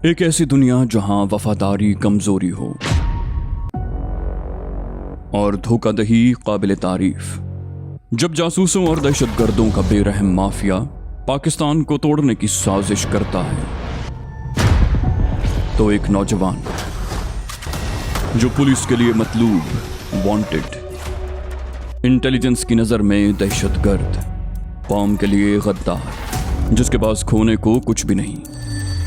एक ऐसी दुनिया जहां वफादारी कमजोरी हो और धोखाधड़ी काबिल तारीफ। जब जासूसों और दहशतगर्दों का बेरहम माफिया पाकिस्तान को तोड़ने की साजिश करता है, तो एक नौजवान जो पुलिस के लिए मतलूब, वांटेड, इंटेलिजेंस की नजर में दहशतगर्द, कौम के लिए गद्दार, जिसके पास खोने को कुछ भी नहीं,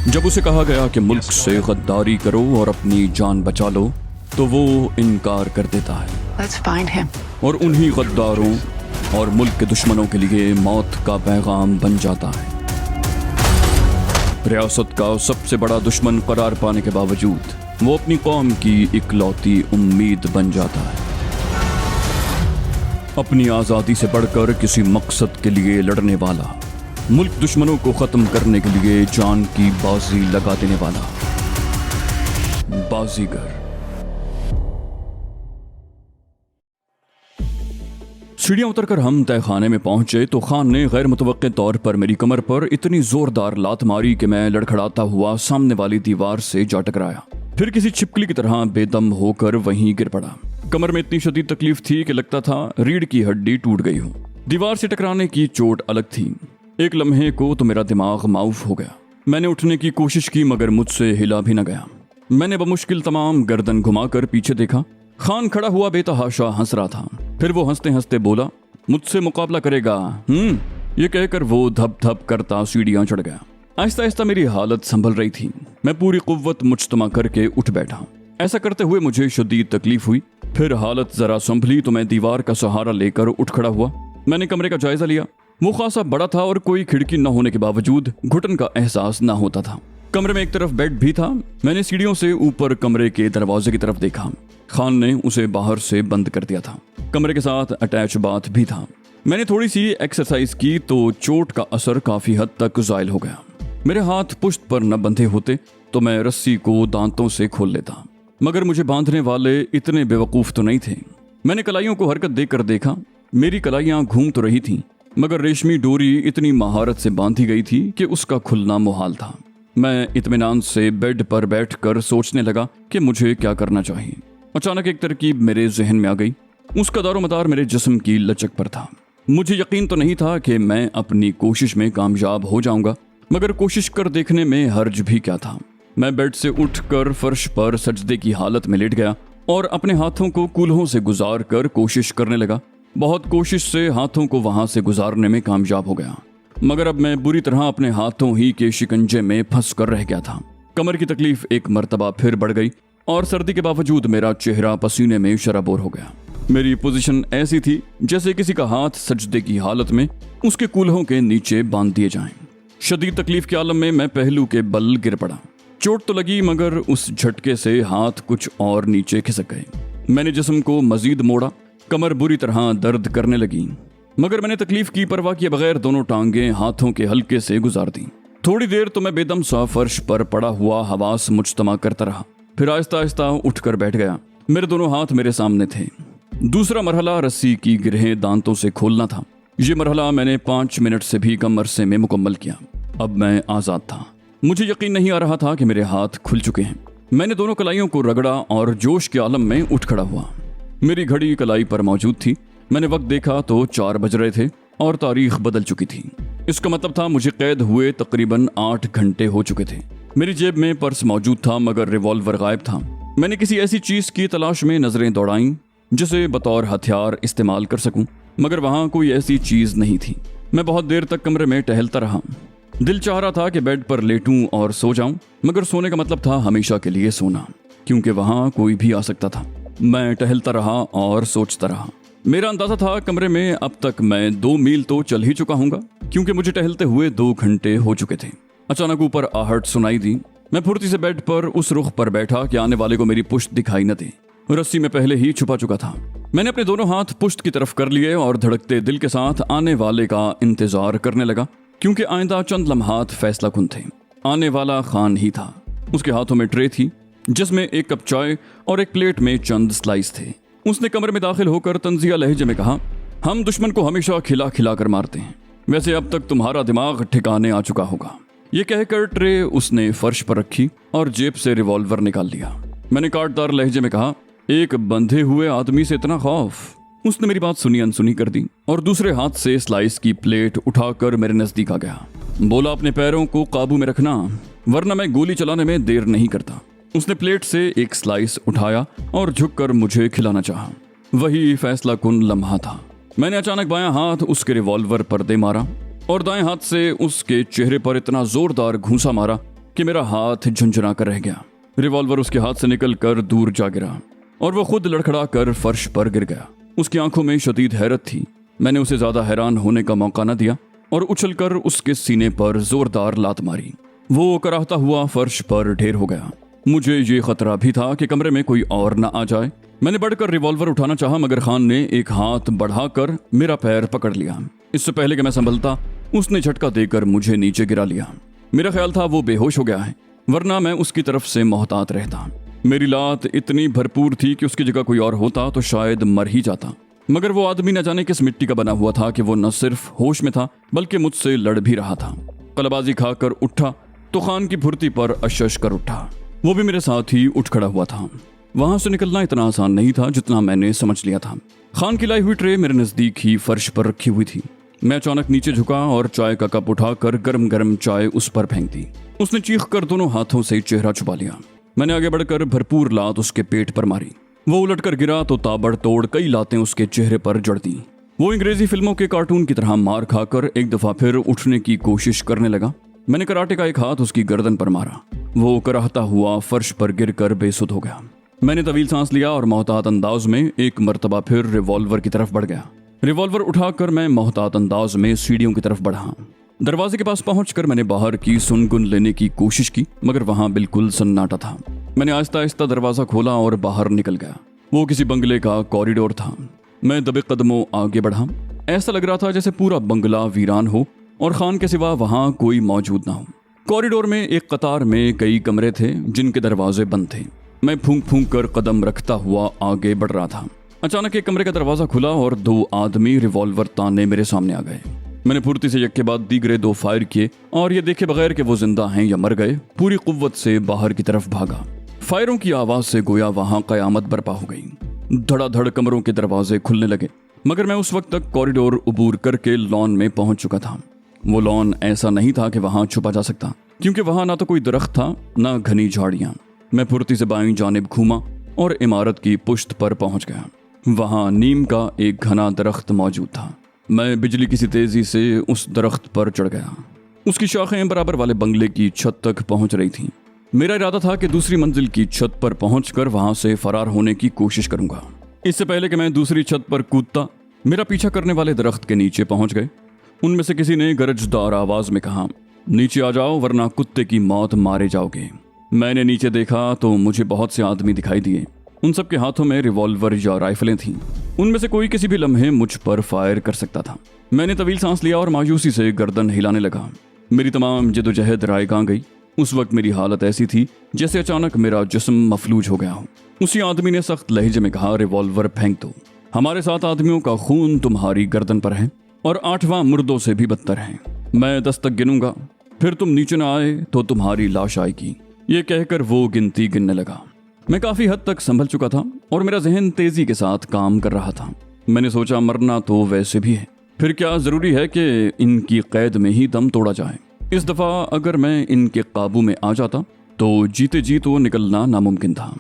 जब उसे कहा गया कि मुल्क से गद्दारी करो और अपनी जान बचा लो, तो वो इनकार कर देता है। Let's find him. और उन्हीं गद्दारों और मुल्क के दुश्मनों के लिए मौत का पैगाम बन जाता है। रियासत का सबसे बड़ा दुश्मन करार पाने के बावजूद वो अपनी कौम की इकलौती उम्मीद बन जाता है। अपनी आज़ादी से बढ़कर किसी मकसद के लिए लड़ने वाला, मुल्क दुश्मनों को खत्म करने के लिए जान की बाजी लगा देने वाला बाजीगर। सीढ़ियां उतरकर हम तहखाने में पहुंचे तो खान ने गैर मुतवक्के तौर पर मेरी कमर पर इतनी जोरदार लात मारी कि मैं लड़खड़ाता हुआ सामने वाली दीवार से जा टकराया, फिर किसी छिपकली की तरह बेदम होकर वहीं गिर पड़ा। कमर में इतनी शदीद तकलीफ थी कि लगता था रीढ़ की हड्डी टूट गई हो। दीवार से टकराने की चोट अलग थी। एक लम्हे को तो मेरा दिमाग माऊफ हो गया। मैंने उठने की कोशिश की मगर मुझसे हिला भी न गया। मैंने बमुश्किल तमाम गर्दन घुमाकर पीछे देखा। खान खड़ा हुआ बेतहाशा हंस रहा था। फिर वो हंसते हंसते बोला, मुझसे मुकाबला करेगा? ये कहकर वो धप धप करता सीढ़ियां चढ़ गया। आहिस्ता आहिस्ता मेरी हालत संभल रही थी। मैं पूरी कुव्वत मुज्तमा करके उठ बैठा। ऐसा करते हुए मुझे शदीद तकलीफ हुई। फिर हालत जरा संभली तो मैं दीवार का सहारा लेकर उठ खड़ा हुआ। मैंने कमरे का जायजा लिया। वो खासा बड़ा था और कोई खिड़की न होने के बावजूद घुटन का एहसास न होता था। कमरे में एक तरफ बेड भी था। मैंने सीढ़ियों से ऊपर कमरे के दरवाजे की तरफ देखा। खान ने उसे बाहर से बंद कर दिया था। कमरे के साथ अटैच बाथ भी था। मैंने थोड़ी सी एक्सरसाइज की तो चोट का असर काफी हद तक जायल हो गया। मेरे हाथ पुश्त पर न बंधे होते तो मैं रस्सी को दांतों से खोल लेता, मगर मुझे बांधने वाले इतने बेवकूफ तो नहीं थे। मैंने कलाइयों को हरकत देकर देखा। मेरी कलाइयां घूम तो रही थीं, मगर रेशमी डोरी इतनी महारत से बांधी गई थी कि उसका खुलना मुहाल था। मैं इत्मीनान से बेड पर बैठकर सोचने लगा कि मुझे क्या करना चाहिए। अचानक एक तरकीब मेरे जहन में आ गई। उसका दारोमदार मेरे जिस्म की लचक पर था। मुझे यकीन तो नहीं था कि मैं अपनी कोशिश में कामयाब हो जाऊंगा, मगर कोशिश कर देखने में हर्ज भी क्या था। मैं बेड से उठकर फर्श पर सजदे की हालत में लेट गया और अपने हाथों को कूल्हों से गुजार कर कोशिश करने लगा। बहुत कोशिश से हाथों को वहां से गुजारने में कामयाब हो गया, मगर अब मैं बुरी तरह अपने हाथों ही के शिकंजे में फंस कर रह गया था। कमर की तकलीफ एक मर्तबा फिर बढ़ गई और सर्दी के बावजूद मेरा चेहरा पसीने में शराबोर हो गया। मेरी पोजीशन ऐसी थी जैसे किसी का हाथ सजदे की हालत में उसके कूल्हों के नीचे बांध दिए जाएं। शदीद तकलीफ के आलम में मैं पहलू के बल गिर पड़ा। चोट तो लगी मगर उस झटके से हाथ कुछ और नीचे खिसक गए। मैंने जिस्म को मजीद मोड़ा। कमर बुरी तरह दर्द करने लगी, मगर मैंने तकलीफ की परवाह किए बगैर दोनों टांगें हाथों के हल्के से गुजार दी। थोड़ी देर तो मैं बेदम सा फर्श पर पड़ा हुआ हवास मुज्तमा करता रहा, फिर आहिस्ता आहिस्ता उठकर बैठ गया। मेरे दोनों हाथ मेरे सामने थे। दूसरा मरहला रस्सी की गिरहें दांतों से खोलना था। ये मरहला मैंने 5 मिनट से भी कम अरसे में मुकम्मल किया। अब मैं आज़ाद था। मुझे यकीन नहीं आ रहा था कि मेरे हाथ खुल चुके हैं। मैंने दोनों कलाइयों को रगड़ा और जोश के आलम में उठ खड़ा हुआ। मेरी घड़ी कलाई पर मौजूद थी। मैंने वक्त देखा तो 4 बज रहे थे और तारीख बदल चुकी थी। इसका मतलब था मुझे कैद हुए तकरीबन 8 घंटे हो चुके थे। मेरी जेब में पर्स मौजूद था मगर रिवॉल्वर गायब था। मैंने किसी ऐसी चीज की तलाश में नजरें दौड़ाईं जिसे बतौर हथियार इस्तेमाल कर सकूं, मगर वहां कोई ऐसी चीज नहीं थी। मैं बहुत देर तक कमरे में टहलता रहा। दिल चाह रहा था कि बेड पर लेटूं और सो जाऊं, मगर सोने का मतलब था हमेशा के लिए सोना, क्योंकि वहां कोई भी आ सकता था। मैं टहलता रहा और सोचता रहा। मेरा अंदाजा था कमरे में अब तक मैं 2 मील तो चल ही चुका हूंगा, क्योंकि मुझे टहलते हुए 2 घंटे हो चुके थे। अचानक ऊपर आहट सुनाई दी। मैं फुर्ती से बेड पर उस रुख पर बैठा कि आने वाले को मेरी पुश्त दिखाई न दे। रस्सी में पहले ही छुपा चुका था। मैंने अपने दोनों हाथ पुश्त की तरफ कर लिए और धड़कते दिल के साथ आने वाले का इंतजार करने लगा, क्योंकि आइंदा चंद लम्हात फैसला कुन थे। आने वाला खान ही था। उसके हाथों में ट्रे थी जिसमें 1 कप चाय और एक प्लेट में चंद स्लाइस थे। उसने कमरे में दाखिल होकर तंजिया लहजे में कहा, हम दुश्मन को हमेशा खिला खिला कर मारते हैं। वैसे अब तक तुम्हारा दिमाग ठिकाने आ चुका होगा। ये कहकर ट्रे उसने फर्श पर रखी और जेब से रिवॉल्वर निकाल लिया। मैंने काटदार लहजे में कहा, एक बंधे हुए आदमी से इतना खौफ? उसने मेरी बात सुनी अनसुनी कर दी और दूसरे हाथ से स्लाइस की प्लेट उठाकर मेरे नजदीक आ गया। बोला, अपने पैरों को काबू में रखना, वरना मैं गोली चलाने में देर नहीं करता। उसने प्लेट से एक स्लाइस उठाया और झुककर मुझे खिलाना चाहा। वही फैसला कुन लम्हा था। मैंने अचानक बायां हाथ उसके रिवॉल्वर पर दे मारा और दाएं हाथ से उसके चेहरे पर इतना जोरदार घूंसा मारा कि मेरा हाथ झुंझुना कर रह गया। रिवॉल्वर उसके हाथ से निकलकर दूर जा गिरा और वो खुद लड़खड़ा कर फर्श पर गिर गया। उसकी आंखों में शदीद हैरत थी। मैंने उसे ज्यादा हैरान होने का मौका न दिया और उछलकर उसके सीने पर जोरदार लात मारी। वो कराहता हुआ फर्श पर ढेर हो गया। मुझे ये खतरा भी था कि कमरे में कोई और न आ जाए। मैंने बढ़कर रिवॉल्वर उठाना चाहा, मगर खान ने एक हाथ बढ़ाकर मेरा पैर पकड़ लिया। इससे पहले कि मैं संभलता, उसने झटका देकर मुझे नीचे गिरा लिया। मेरा ख्याल था वो बेहोश हो गया है, वरना मैं उसकी तरफ से मोहतात रहता। मेरी लात इतनी भरपूर थी कि उसकी जगह कोई और होता तो शायद मर ही जाता। मगर वो आदमी न जाने किस मिट्टी का बना हुआ था कि वो न सिर्फ होश में था बल्कि मुझसे लड़ भी रहा था। कलबाजी खाकर उठा तो खान की फुर्ती पर अशश कर उठा। वो भी मेरे साथ ही उठ खड़ा हुआ था। वहां से निकलना इतना आसान नहीं था जितना मैंने समझ लिया था। खान की लाई हुई ट्रे मेरे नजदीक ही फर्श पर रखी हुई थी। मैं अचानक नीचे झुका और चाय का कप उठाकर गरम गरम चाय उस पर फेंक दी। उसने चीख कर दोनों हाथों से चेहरा छुपा लिया। मैंने आगे बढ़कर भरपूर लात उसके पेट पर मारी। वो उलटकर गिरा तो ताबड़तोड़ कई लातें उसके चेहरे पर जड़ दी। वो अंग्रेजी फिल्मों के कार्टून की तरह मार खाकर एक दफा फिर उठने की कोशिश करने लगा। मैंने कराटे का एक हाथ उसकी गर्दन पर मारा। वो कराहता हुआ फर्श पर गिरकर बेसुध हो गया। मैंने तवील सांस लिया और मोहतात अंदाज में एक मर्तबा फिर रिवॉल्वर की तरफ बढ़ गया। रिवॉल्वर उठाकर मैं मोहतात अंदाज में सीढ़ियों की तरफ बढ़ा। दरवाजे के पास पहुंचकर मैंने बाहर की सुनगुन लेने की कोशिश की, मगर वहां बिल्कुल सन्नाटा था। मैंने आहिस्ता आहिस्ता दरवाजा खोला और बाहर निकल गया। वो किसी बंगले का कॉरिडोर था। मैं दबे कदमों आगे बढ़ा। ऐसा लग रहा था जैसे पूरा बंगला वीरान हो और खान के सिवा वहां कोई मौजूद ना हो। कॉरिडोर में एक कतार में कई कमरे थे जिनके दरवाजे बंद थे। मैं फूंक फूंक कर कदम रखता हुआ आगे बढ़ रहा था। अचानक एक कमरे का दरवाजा खुला और दो आदमी रिवॉल्वर ताने मेरे सामने आ गए। मैंने फुर्ती से यक के बाद दीगरे दो फायर किए और ये देखे बगैर कि वो जिंदा हैं या मर गए, पूरी कुव्वत से बाहर की तरफ भागा। फायरों की आवाज से गोया वहां कयामत बर्पा हो गई। धड़ाधड़ कमरों के दरवाजे खुलने लगे, मगर मैं उस वक्त तक कॉरिडोर उबूर करके लॉन में पहुंच चुका था। वो लॉन ऐसा नहीं था कि वहां छुपा जा सकता, क्योंकि वहां ना तो कोई दरख्त था ना घनी झाड़ियां। मैं फुर्ती से बाईं जानिब घूमा और इमारत की पुश्त पर पहुंच गया। वहां नीम का एक घना दरख्त मौजूद था। मैं बिजली की सी तेजी से उस दरख्त पर चढ़ गया। उसकी शाखें बराबर वाले बंगले की छत तक पहुंच रही थीं। मेरा इरादा था कि दूसरी मंजिल की छत पर पहुंचकर वहां से फरार होने की कोशिश करूंगा। इससे पहले कि मैं दूसरी छत पर कूदता, मेरा पीछा करने वाले दरख्त के नीचे पहुंच गए। उनमें से किसी ने गरजदार आवाज में कहा, नीचे आ जाओ वरना कुत्ते की मौत मारे जाओगे। मैंने नीचे देखा तो मुझे बहुत से आदमी दिखाई दिए। उन सबके हाथों में रिवॉल्वर या राइफलें थीं। उनमें से कोई किसी भी लम्हे मुझ पर फायर कर सकता था। मैंने तवील सांस लिया और मायूसी से गर्दन हिलाने लगा। मेरी तमाम जदोजहद रायगां गई। उस वक्त मेरी हालत ऐसी थी जैसे अचानक मेरा जिस्म मफलूज हो गया हो। उसी आदमी ने सख्त लहजे में कहा, रिवॉल्वर फेंक दो। हमारे 7 आदमियों का खून तुम्हारी गर्दन पर है और 8वां मुर्दों से भी बदतर है। मैं 10 तक गिनूंगा, फिर तुम नीचे न आए तो तुम्हारी लाश आएगी। ये कहकर वो गिनती गिनने लगा। मैं काफी हद तक संभल चुका था और मेरा जहन तेजी के साथ काम कर रहा था। मैंने सोचा, मरना तो वैसे भी है, फिर क्या जरूरी है कि इनकी कैद में ही दम तोड़ा जाए। इस दफा अगर मैं इनके काबू में आ जाता तो जीते जी तो निकलना नामुमकिन था।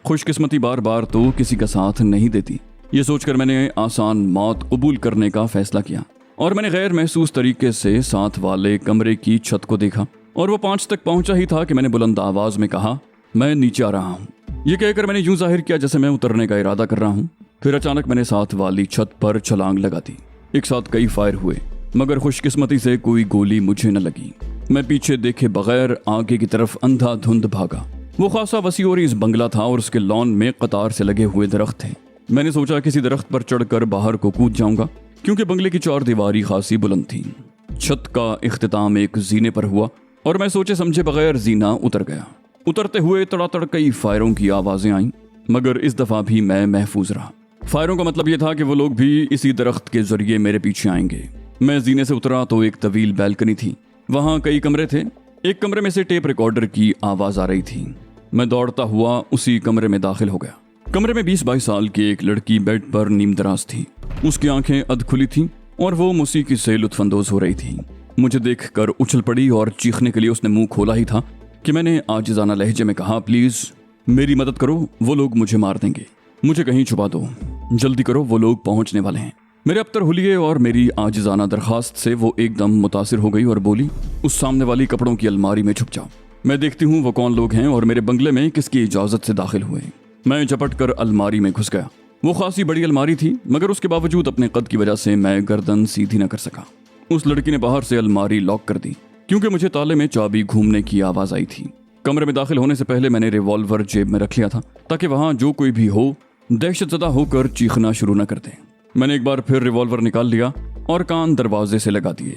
खुशकिस्मती बार बार तो किसी का साथ नहीं देती। ये सोचकर मैंने आसान मौत कबूल करने का फैसला किया और मैंने गैर महसूस तरीके से साथ वाले कमरे की छत को देखा और वो 5 तक पहुंचा ही था कि मैंने बुलंद आवाज में कहा, मैं नीचे आ रहा हूँ। ये कहकर मैंने यूं जाहिर किया जैसे मैं उतरने का इरादा कर रहा हूँ। फिर अचानक मैंने साथ वाली छत पर छलांग लगा दी। एक साथ कई फायर हुए, मगर खुशकिस्मती से कोई गोली मुझे न लगी। मैं पीछे देखे बगैर आगे की तरफ अंधाधुंध भागा। वो खासा वसी और इस बंगला था और उसके लॉन में कतार से लगे हुए दरख्त थे। मैंने सोचा किसी दरख्त पर चढ़कर बाहर को कूद जाऊंगा, क्योंकि बंगले की 4 दीवारी खासी बुलंद थी। छत का इख्तिताम एक जीने पर हुआ और मैं सोचे समझे बगैर जीना उतर गया। उतरते हुए तड़ातड़ कई फायरों की आवाजें आईं, मगर इस दफा भी मैं महफूज रहा। फायरों का मतलब यह था कि वो लोग भी इसी दरख्त के जरिए मेरे पीछे आएंगे। मैं जीने से उतरा तो एक तवील बैल्कनी थी। वहां कई कमरे थे। एक कमरे में से टेप रिकॉर्डर की आवाज आ रही थी। मैं दौड़ता हुआ उसी कमरे में दाखिल हो गया। कमरे में 20-22 साल की एक लड़की बेड पर नीमदराज थी। उसकी आंखें अध खुली थी और वो मौसीकी से लुत्फानंदोज हो रही थी। मुझे देखकर उछल पड़ी और चीखने के लिए उसने मुंह खोला ही था कि मैंने आजिज़ाना लहजे में कहा, प्लीज मेरी मदद करो, वो लोग मुझे मार देंगे, मुझे कहीं छुपा दो, जल्दी करो, वो लोग पहुंचने वाले हैं। मेरे अबतर हुलिये और मेरी आजिज़ाना दरखास्त से वो एकदम मुतासिर हो गई और बोली, उस सामने वाली कपड़ों की अलमारी में छुप जाओ, मैं देखती हूँ वो कौन लोग हैं और मेरे बंगले में किसकी इजाजत से दाखिल हुए। मैं झपट कर अलमारी में घुस गया। वो खासी बड़ी अलमारी थी, मगर उसके बावजूद अपने कद की वजह से मैं गर्दन सीधी न कर सका। उस लड़की ने बाहर से अलमारी लॉक कर दी क्योंकि मुझे ताले में चाबी घूमने की आवाज आई थी। कमरे में दाखिल होने से पहले मैंने रिवॉल्वर जेब में रख लिया था ताकि वहां जो कोई भी हो दहशतज़दा होकर चीखना शुरू न कर दे। मैंने एक बार फिर रिवॉल्वर निकाल लिया और कान दरवाजे से लगा दिए।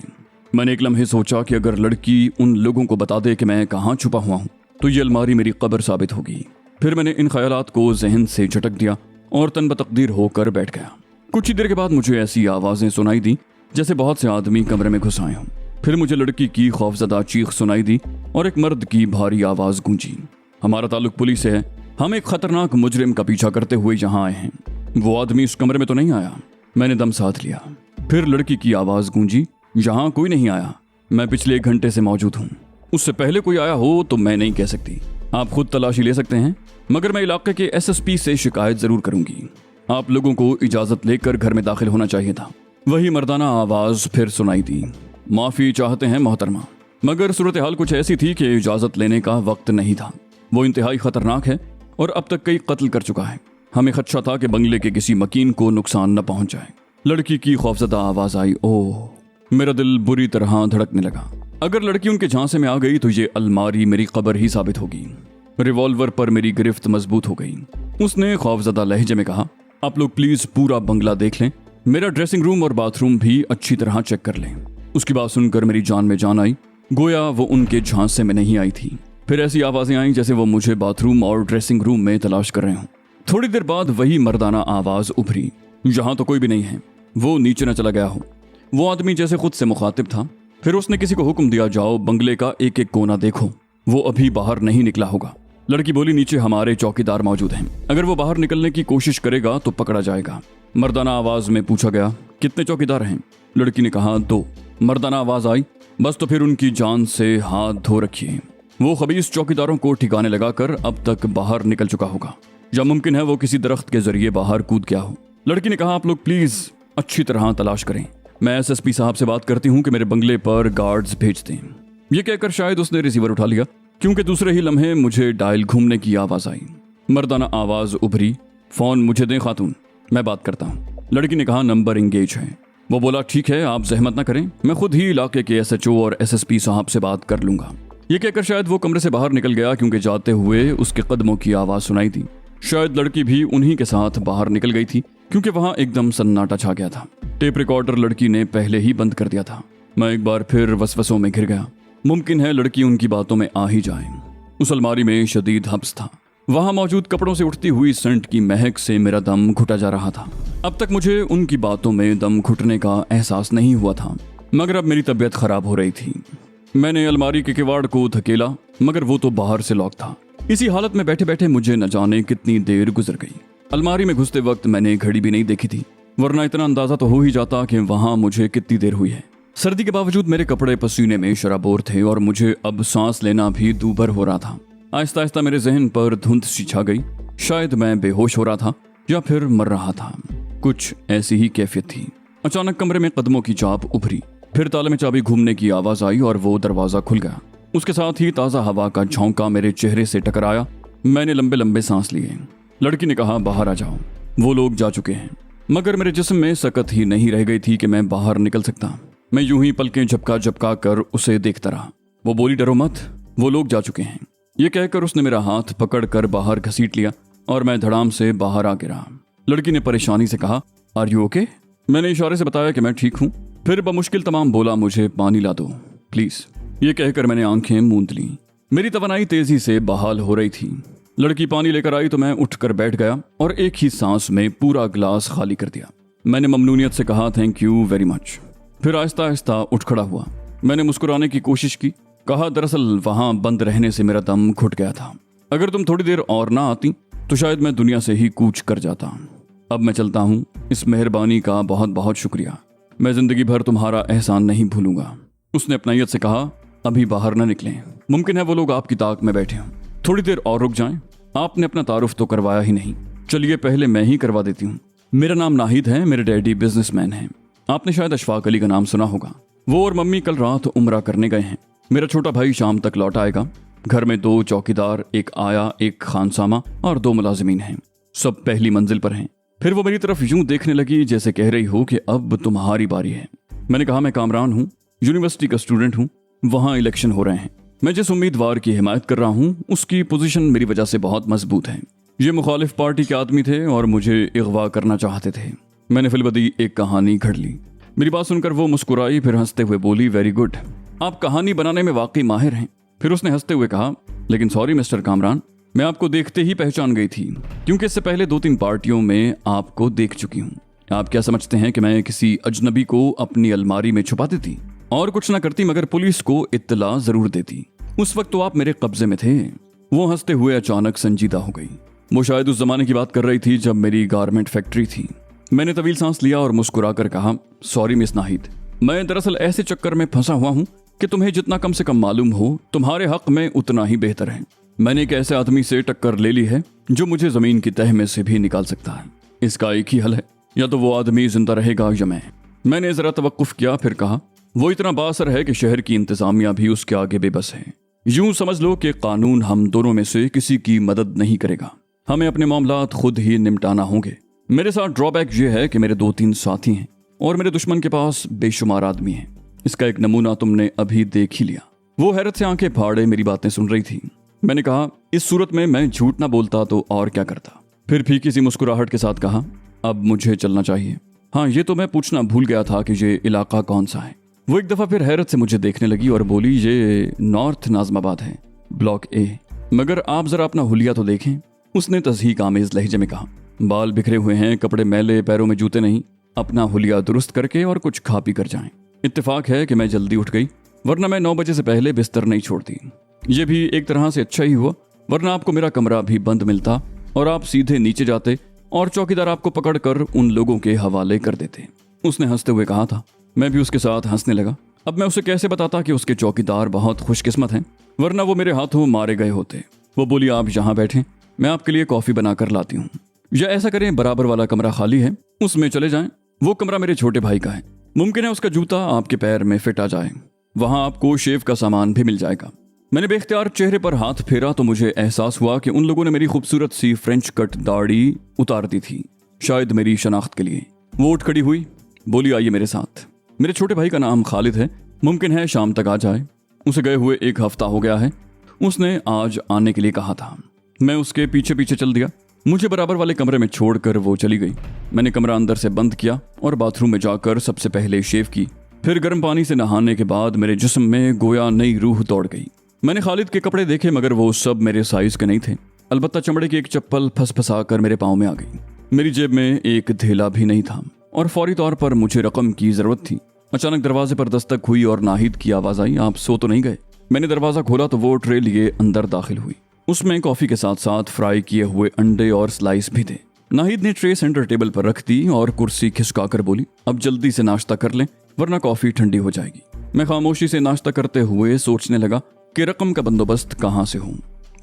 मैंने एक लम्हे सोचा कि अगर लड़की उन लोगों को बता दे कि मैं कहाँ छुपा हुआ हूँ तो ये अलमारी मेरी कब्र साबित होगी। फिर मैंने इन ख्यालात को जहन से झटक दिया और तन बतकदीर होकर बैठ गया। कुछ ही देर के बाद मुझे ऐसी आवाजें सुनाई दी जैसे बहुत से आदमी कमरे में घुस आए हों। फिर मुझे लड़की की खौफजदा चीख सुनाई दी और एक मर्द की भारी आवाज गूंजी, हमारा ताल्लुक पुलिस से है, हम एक खतरनाक मुजरिम का पीछा करते हुए यहाँ आए हैं, वो आदमी इस कमरे में तो नहीं आया। मैंने दम साध लिया। फिर लड़की की आवाज गूंजी, यहाँ कोई नहीं आया, मैं पिछले 1 घंटे से मौजूद हूँ, उससे पहले कोई आया हो तो मैं नहीं कह सकती, आप खुद तलाशी ले सकते हैं, मगर मैं इलाके के SSP से शिकायत जरूर करूंगी। आप लोगों को इजाजत लेकर घर में दाखिल होना चाहिए था। वही मर्दाना आवाज फिर सुनाई दी, माफी चाहते हैं मोहतरमा, मगर सूरत हाल कुछ ऐसी थी कि इजाजत लेने का वक्त नहीं था। वो इंतहाई खतरनाक है और अब तक कई कत्ल कर चुका है। हमें खदशा था कि बंगले के किसी मकीन को नुकसान न पहुंच जाए। लड़की की खौफजदा आवाज आई। ओह, मेरा दिल बुरी तरह धड़कने लगा। अगर लड़की उनके झांसे में आ गई तो ये अलमारी मेरी कब्र ही साबित होगी। रिवॉल्वर पर मेरी गिरफ्त मजबूत हो गई। उसने खौफजदा लहजे में कहा, आप लोग प्लीज पूरा बंगला देख लें, मेरा ड्रेसिंग रूम और बाथरूम भी अच्छी तरह चेक कर लें। उसकी बात सुनकर मेरी जान में जान आई, गोया वो उनके झांसे में नहीं आई थी। फिर ऐसी आवाजें आई जैसे वो मुझे बाथरूम और ड्रेसिंग रूम में तलाश कर रहे हों। थोड़ी देर बाद वही मर्दाना आवाज उभरी, यहाँ तो कोई भी नहीं है, वो नीचे न चला गया हो। वो आदमी जैसे खुद से मुखातिब था। फिर उसने किसी को हुक्म दिया, जाओ बंगले का एक एक कोना देखो, वो अभी बाहर नहीं निकला होगा। लड़की बोली, नीचे हमारे चौकीदार मौजूद हैं, अगर वो बाहर निकलने की कोशिश करेगा तो पकड़ा जाएगा। मर्दाना आवाज में पूछा गया, कितने चौकीदार हैं? लड़की ने कहा, 2। मर्दाना आवाज आई, बस तो फिर उनकी जान से हाथ धो रखिए, वो खबीस चौकीदारों को ठिकाने लगाकर अब तक बाहर निकल चुका होगा, या मुमकिन है वो किसी दरख्त के जरिए बाहर कूद गया हो। लड़की ने कहा, आप लोग प्लीज अच्छी तरह तलाश करें, मैं SSP साहब से बात करती हूँ कि मेरे बंगले पर गार्ड्स भेज दें। ये कहकर शायद उसने रिसीवर उठा लिया क्योंकि दूसरे ही लम्हे मुझे डायल घूमने की आवाज आई। मर्दाना आवाज उभरी, फोन मुझे दें खातून, मैं बात करता हूँ। लड़की ने कहा, नंबर इंगेज है। वो बोला, ठीक है, आप जहमत ना करें, मैं खुद ही इलाके के SHO और SSP साहब से बात कर लूंगा। ये कहकर शायद वो कमरे से बाहर निकल गया क्योंकि जाते हुए उसके कदमों की आवाज सुनाई दी। शायद लड़की भी उन्हीं के साथ बाहर निकल गई थी क्योंकि वहां एकदम सन्नाटा छा गया था। टेप रिकॉर्डर लड़की ने पहले ही बंद कर दिया था। मैं एक बार फिर वसवसों में घिर गया। मुमकिन है लड़की उनकी बातों में आ ही जाए। उस अलमारी में शदीद हब्स था। वहां मौजूद कपड़ों से उठती हुई सेंट की महक से मेरा दम घुटा जा रहा था। अब तक मुझे उनकी बातों में दम घुटने का एहसास नहीं हुआ था, मगर अब मेरी तबीयत खराब हो रही थी। मैंने अलमारी के किवाड़ को धकेला, मगर वो तो बाहर से लॉक था। इसी हालत में बैठे बैठे मुझे न जाने कितनी देर गुजर गई। अलमारी में घुसते वक्त मैंने घड़ी भी नहीं देखी थी, वरना इतना अंदाजा तो हो ही जाता कि वहां मुझे कितनी देर हुई है। सर्दी के बावजूद मेरे कपड़े पसीने में शराबोर थे और मुझे अब सांस लेना भी दूभर हो रहा था। आहिस्ता आहिस्ता मेरे जहन पर धुंध सी छा गई। शायद मैं बेहोश हो रहा था या फिर मर रहा था, कुछ ऐसी ही कैफियत थी। अचानक कमरे में कदमों की चाप उभरी, फिर ताले में चाबी घूमने की आवाज आई और वो दरवाजा खुल गया। उसके साथ ही ताज़ा हवा का झोंका मेरे चेहरे से टकराया। मैंने लंबे लंबे सांस लिए। लड़की ने कहा, बाहर आ जाओ, वो लोग जा चुके हैं। मगर मेरे जिस्म में सकत ही नहीं रह गई थी कि मैं बाहर निकल सकता। मैं यूं ही पलकें झपका झपका कर उसे देखता रहा। वो बोली, डरो मत, वो लोग जा चुके हैं। ये कहकर उसने मेरा हाथ पकड़कर बाहर घसीट लिया और मैं धड़ाम से बाहर आ गिरा। लड़की ने परेशानी से कहा, आर यू ओके? मैंने इशारे से बताया कि मैं ठीक हूँ। फिर बमुश्किल तमाम बोला, मुझे पानी ला दो प्लीज। ये कहकर मैंने आंखें मूंद ली। मेरी तवानाई तेजी से बहाल हो रही थी। लड़की पानी लेकर आई तो मैं उठकर बैठ गया और एक ही सांस में पूरा गिलास खाली कर दिया। मैंने ममनूनियत से कहा, थैंक यू वेरी मच। फिर आहिस्ता आहिस्ता उठ खड़ा हुआ। मैंने मुस्कुराने की कोशिश की, कहा दरअसल वहां बंद रहने से मेरा दम घुट गया था। अगर तुम थोड़ी देर और ना आती तो शायद मैं दुनिया से ही कूच कर जाता। अब मैं चलता हूँ, इस मेहरबानी का बहुत बहुत शुक्रिया। मैं जिंदगी भर तुम्हारा एहसान नहीं भूलूंगा। उसने अपनायत से कहा, अभी बाहर ना निकलें, मुमकिन है वो लोग आपकी ताक में बैठे हों। थोड़ी देर और रुक जाएं। आपने अपना तारुफ तो करवाया ही नहीं, चलिए पहले मैं ही करवा देती हूँ। मेरा नाम नाहिद है, मेरे डैडी बिजनेसमैन हैं। आपने शायद अशफाक अली का नाम सुना होगा। वो और मम्मी कल रात उम्रा करने गए हैं। मेरा छोटा भाई शाम तक लौट आएगा। घर में 2 चौकीदार, एक आया, एक खानसामा और 2 मुलाजिमीन हैं। सब पहली मंजिल पर हैं। फिर वो मेरी तरफ यूं देखने लगी जैसे कह रही हो कि अब तुम्हारी बारी है। मैंने कहा, मैं कामरान हूँ, यूनिवर्सिटी का स्टूडेंट हूँ। वहाँ इलेक्शन हो रहे हैं। मैं जिस उम्मीदवार की हिमायत कर रहा हूँ उसकी पोजीशन मेरी वजह से बहुत मजबूत है। ये मुखालिफ पार्टी के आदमी थे और मुझे अगवा करना चाहते थे। मैंने फिलबदी एक कहानी घड़ ली। मेरी बात सुनकर वो मुस्कुराई, फिर हंसते हुए बोली, वेरी गुड, आप कहानी बनाने में वाकई माहिर हैं। फिर उसने हंसते हुए कहा, लेकिन सॉरी मिस्टर कामरान, मैं आपको देखते ही पहचान गई थी, क्योंकि इससे पहले 2-3 पार्टियों में आपको देख चुकी हूँ। आप क्या समझते हैं कि मैं किसी अजनबी को अपनी अलमारी में छुपा देती और कुछ ना करती मगर पुलिस को इत्तला जरूर देती? उस वक्त तो आप मेरे कब्जे में थे। वो हंसते हुए अचानक संजीदा हो गई। वो शायद उस जमाने की बात कर रही थी जब मेरी गारमेंट फैक्ट्री थी। मैंने तवील सांस लिया और मुस्कुराकर कहा, सॉरी मिस नाहिद, मैं दरअसल ऐसे चक्कर में फंसा हुआ हूँ कि तुम्हें जितना कम से कम मालूम हो तुम्हारे हक में उतना ही बेहतर है। मैंने एक ऐसे आदमी से टक्कर ले ली है जो मुझे जमीन की तह में से भी निकाल सकता है। इसका एक ही हल है, या तो वो आदमी जिंदा रहेगा या मैं। मैंने जरा तवक्कुफ किया, फिर कहा, वो इतना बाअसर है कि शहर की इंतजामिया भी उसके आगे बेबस है। यूं समझ लो कि कानून हम दोनों में से किसी की मदद नहीं करेगा। हमें अपने मामलात खुद ही निपटाना होंगे। मेरे साथ ड्रॉबैक ये है कि मेरे 2-3 साथी हैं और मेरे दुश्मन के पास बेशुमार आदमी हैं। इसका एक नमूना तुमने अभी देख ही लिया। वो हैरत से आंखें फाड़े मेरी बातें सुन रही थी। मैंने कहा, इस सूरत में मैं झूठ ना बोलता तो और क्या करता। फिर फीकी सी मुस्कुराहट के साथ कहा, अब मुझे चलना चाहिए। हाँ, ये तो मैं पूछना भूल गया था कि ये इलाका कौन सा है। वो एक दफा फिर हैरत से मुझे देखने लगी और बोली, ये नॉर्थ नाजमाबाद है, ब्लॉक ए। मगर आप जरा अपना हुलिया तो देखें, उसने तस्हीक आमेज लहजे में कहा। बाल बिखरे हुए हैं, कपड़े मैले, पैरों में जूते नहीं। अपना हुलिया दुरुस्त करके और कुछ खा पी कर जाएं। इत्तेफाक है कि मैं जल्दी उठ गई, वरना मैं 9 बजे से पहले बिस्तर नहीं छोड़ती। ये भी एक तरह से अच्छा ही हुआ, वरना आपको मेरा कमरा भी बंद मिलता और आप सीधे नीचे जाते और चौकीदार आपको पकड़कर उन लोगों के हवाले कर देते। उसने हंसते हुए कहा था। मैं भी उसके साथ हंसने लगा। अब मैं उसे कैसे बताता कि उसके चौकीदार बहुत खुशकिस्मत हैं, वरना वो मेरे हाथों मारे गए होते। वो बोली, आप यहाँ बैठें, मैं आपके लिए कॉफी बनाकर लाती हूँ। या ऐसा करें, बराबर वाला कमरा खाली है, उसमें चले जाएं। वो कमरा मेरे छोटे भाई का है। मुमकिन है उसका जूता आपके पैर में फिट आ जाए। वहां आपको शेव का सामान भी मिल जाएगा। मैंने बेख्तियार चेहरे पर हाथ फेरा तो मुझे एहसास हुआ कि उन लोगों ने मेरी खूबसूरत सी फ्रेंच कट दाढ़ी उतार दी थी, शायद मेरी शनाख्त के लिए। वो उठ खड़ी हुई, बोली, आइए मेरे साथ। मेरे छोटे भाई का नाम खालिद है, मुमकिन है शाम तक आ जाए। उसे गए हुए 1 हफ्ता हो गया है। उसने आज आने के लिए कहा था। मैं उसके पीछे पीछे चल दिया। मुझे बराबर वाले कमरे में छोड़कर वो चली गई। मैंने कमरा अंदर से बंद किया और बाथरूम में जाकर सबसे पहले शेव की। फिर गर्म पानी से नहाने के बाद मेरे जिस्म में गोया नई रूह दौड़ गई। मैंने खालिद के कपड़े देखे मगर वो सब मेरे साइज के नहीं थे। अलबत्ता चमड़े की एक चप्पल फंसा कर मेरे पाँव में आ गई। मेरी जेब में एक धेला भी नहीं था और फौरी तौर पर मुझे रकम की जरूरत थी। अचानक दरवाजे पर दस्तक हुई और नाहिद की आवाज आई, आप सो तो नहीं गए? मैंने दरवाजा खोला तो वो ट्रे लिए अंदर दाखिल हुई। उसमें कॉफी के साथ साथ फ्राई किए हुए अंडे और स्लाइस भी थे। नाहिद ने ट्रे सेंटर टेबल पर रख दी और कुर्सी खिसकाकर बोली, अब जल्दी से नाश्ता कर लें वरना कॉफी ठंडी हो जाएगी। मैं खामोशी से नाश्ता करते हुए सोचने लगा कि रकम का बंदोबस्त कहाँ से हो।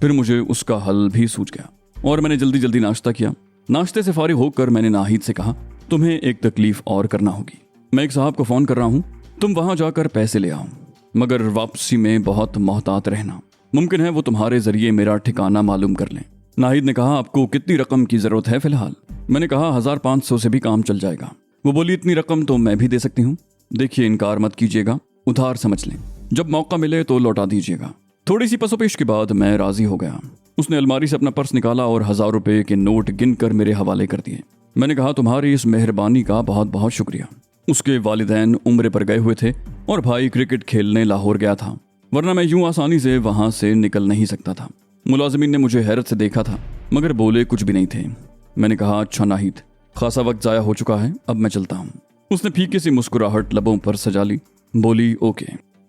फिर मुझे उसका हल भी सूझ गया और मैंने जल्दी जल्दी नाश्ता किया। नाश्ते से फारिग होकर मैंने नाहिद से कहा, तुम्हें एक तकलीफ और करना होगी। मैं एक साहब को फोन कर रहा हूँ, तुम वहां जाकर पैसे ले आओ, मगर वापसी में बहुत मोहतात रहना। मुमकिन है वो तुम्हारे जरिए मेरा ठिकाना मालूम कर लें। नाहिद ने कहा, आपको कितनी रकम की जरूरत है फिलहाल? मैंने कहा 1500 से भी काम चल जाएगा। वो बोली, इतनी रकम तो मैं भी दे सकती हूँ। देखिए, इनकार मत कीजिएगा, उधार समझ लें, जब मौका मिले तो लौटा दीजिएगा। थोड़ी सी पसोपेश के बाद मैं राजी हो गया। उसने अलमारी से अपना पर्स निकाला और 1000 रुपए के नोट गिनकर मेरे हवाले कर दिए। मैंने कहा, तुम्हारी इस मेहरबानी का बहुत बहुत शुक्रिया। उसके वालिदैन उम्रे पर गए हुए थे और भाई क्रिकेट खेलने लाहौर गया था, वरना मैं यूं आसानी से वहां से निकल नहीं सकता था। मुलाजिमीन ने मुझे हैरत से देखा था मगर बोले कुछ भी नहीं थे। मैंने कहा, अच्छा नाहिद, खासा वक्त जाया हो चुका है, अब मैं चलता हूँ। उसने फीकी सी मुस्कुराहट लबों पर सजा ली, बोली, ओके।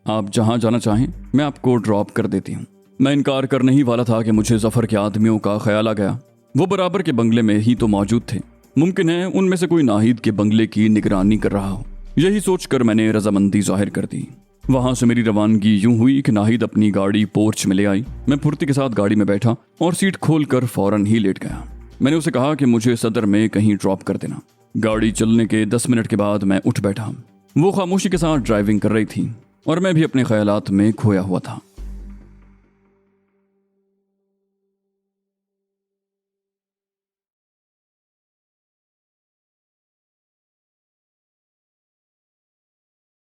आप जहाँ जाना चाहें मैं आपको ड्रॉप कर देती हूँ। मैं इनकार करने ही वाला था कि मुझे जफर के आदमियों का ख्याल आ गया। वो बराबर के बंगले में ही तो मौजूद थे। मुमकिन है उनमें से कोई नाहिद के बंगले की निगरानी कर रहा हो। यही सोचकर मैंने रजामंदी जाहिर कर दी। वहां से मेरी रवानगी यूं हुई कि नाहिद अपनी गाड़ी पोर्च में ले आई। मैं फुर्ती के साथ गाड़ी में बैठा और सीट खोलकर फौरन ही लेट गया। मैंने उसे कहा कि मुझे सदर में कहीं ड्रॉप कर देना। गाड़ी चलने के 10 मिनट के बाद मैं उठ बैठा। वो खामोशी के साथ ड्राइविंग कर रही थी और मैं भी अपने ख्यालात में खोया हुआ था।